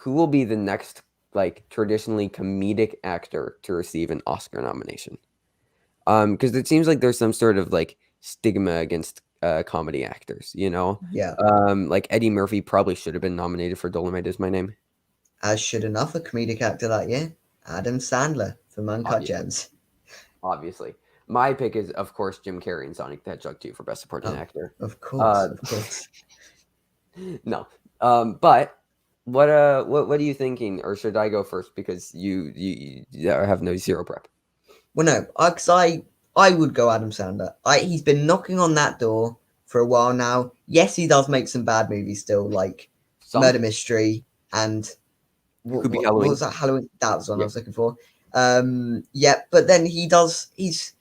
who will be the next like traditionally comedic actor to receive an Oscar nomination? Because it seems like there's some sort of like stigma against comedy actors, you know? Yeah, Like Eddie Murphy probably should have been nominated for Dolomite Is My Name, as should another comedic actor that year, Adam Sandler from Uncut obviously. Gems. Obviously. My pick is, of course, Jim Carrey and Sonic the Hedgehog 2 for Best Supporting Oh, Actor. of course, Uh, of course. no. But what are you thinking? Or should I go first because you have no zero prep? Well, no, I would go Adam Sandler. He's been knocking on that door for a while now. Yes, he does make some bad movies still, like Some Murder Mystery and could be what Halloween. was that? Halloween. That was the one I Yeah. was looking for. Yeah, but then he does. He's.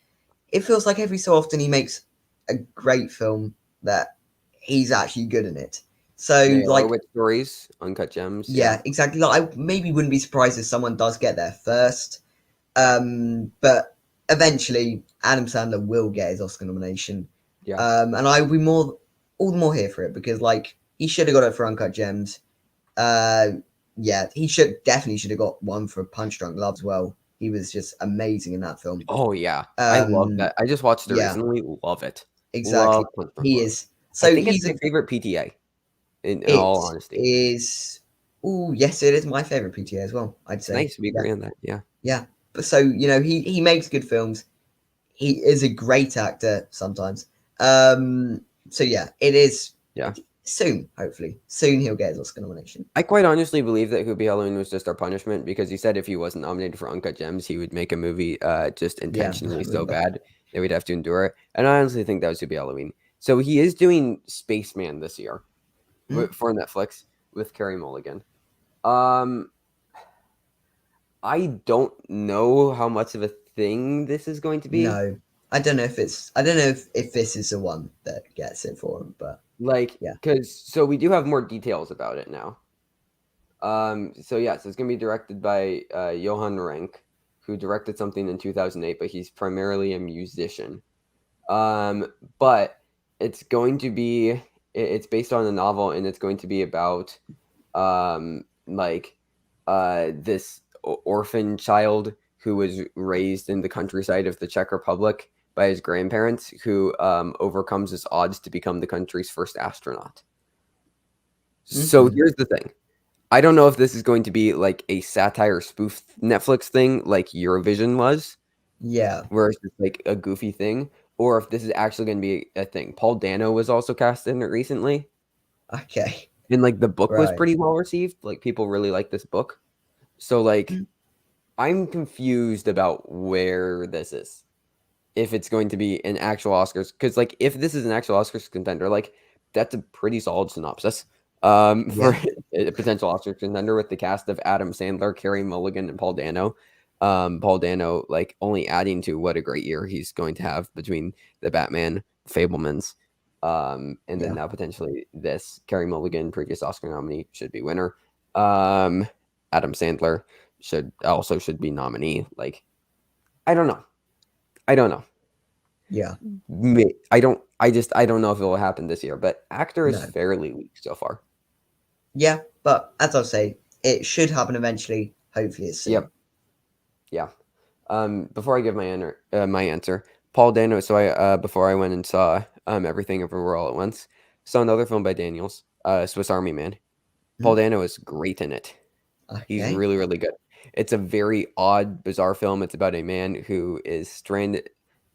It feels like every so often he makes a great film that he's actually good in it. So The like, Horowitz stories, Uncut Gems. Yeah. yeah, exactly. Like, I maybe wouldn't be surprised if someone does get there first. But eventually, Adam Sandler will get his Oscar nomination. Yeah. And I would be all the more here for it because, like, he should have got it for Uncut Gems. Uh, yeah, he should have got one for Punch Drunk Love as well. He was just amazing in that film. Oh yeah. I love Um, that. I just watched it yeah, recently. Love it. exactly. Love Punch Drunk He Love. is. I So think it's he's my a. favorite PTA, in It all honesty. is. Oh yes, it is my favorite PTA as well. I'd It's say. nice we Yeah, agree on that. Yeah. yeah. But so he makes good films. He is a great actor sometimes. So yeah, it is Yeah. soon. Hopefully, soon he'll get his Oscar nomination. I quite honestly believe that Hoopy Halloween was just our punishment because he said if he wasn't nominated for Uncut Gems, he would make a movie just Yeah, I intentionally so remember. bad that we'd have to endure it. And I honestly think that was Hoopy Halloween. So he is doing Spaceman this year Hmm? for Netflix with Carey Mulligan. Um, I don't know how much of a thing this is going to be. No, I don't know if it's. I don't know if this is the one that gets it for him. But Like, yeah. because so we do have more details about it now. So yes, it's gonna be directed by Johan Renck, who directed something in 2008, but he's primarily a musician. But it's going to be it's based on a novel, and it's going to be about this orphan child who was raised in the countryside of the Czech Republic by his grandparents, who overcomes his odds to become the country's first astronaut. So Hmm. here's the thing. I don't know if this is going to be like a satire spoof Netflix thing like Eurovision was, Yeah. where it's just like a goofy thing, or if this is actually going to be a thing. Paul Dano was also cast in it recently, Okay. and like the book was Right. pretty well received. Like people really like this book. So like I'm confused about where this is. If it's going to be an actual Oscars, because like if this is an actual Oscars contender, like that's a pretty solid synopsis. For Yeah. a potential Oscar contender with the cast of Adam Sandler, Carey Mulligan, and Paul Dano. Paul Dano, like only adding to what a great year he's going to have between the Batman, Fablemans, and then Yeah. now potentially this Carey Mulligan, previous Oscar nominee, should be winner. Adam Sandler should be nominee. Like I don't know. I don't know. Yeah. I don't know if it will happen this year, but actor is No. fairly weak so far. Yeah. But as I say, it should happen eventually. Hopefully, it's soon. Yep. Yeah. Before I give my answer, Paul Dano. So I before I went and saw Everything Everywhere All at Once, saw another film by Daniels, Swiss Army Man. Hmm? Paul Dano is great in it. He's Okay. really really good. It's a very odd, bizarre film. It's about a man who is stranded.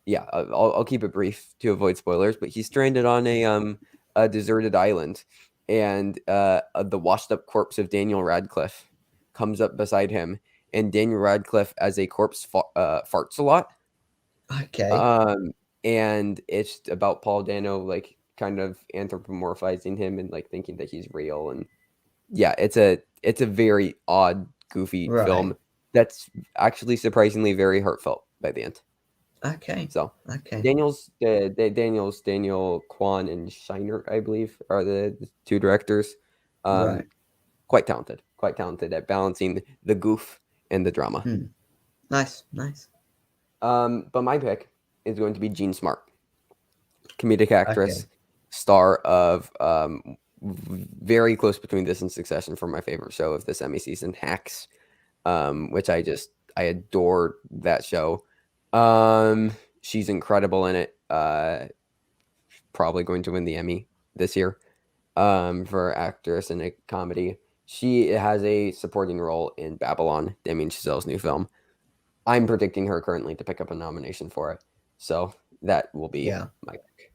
Yeah, I'll keep it brief to avoid spoilers, but he's stranded on a deserted island, and the washed up corpse of Daniel Radcliffe comes up beside him, and Daniel Radcliffe as a corpse farts a lot. Okay. Um, and it's about Paul Dano like kind of anthropomorphizing him and like thinking that he's real, and yeah, it's a very odd, goofy Right. film that's actually surprisingly very heartfelt by the end. Okay. So Okay. Daniel Kwan and Shiner, I believe, are the two directors. Um, Right. quite talented at balancing the goof and the drama. Hmm. Nice. Nice. But my pick is going to be Jean Smart, comedic Okay. actress, star of very close between this and Succession for my favorite show of this Emmy season, Hacks, which I adore that show. She's incredible in it. Probably going to win the Emmy this year for actress in a comedy. She has a supporting role in Babylon, Damien Chazelle's new film. I'm predicting her currently to pick up a nomination for it. So that will be Yeah. my pick.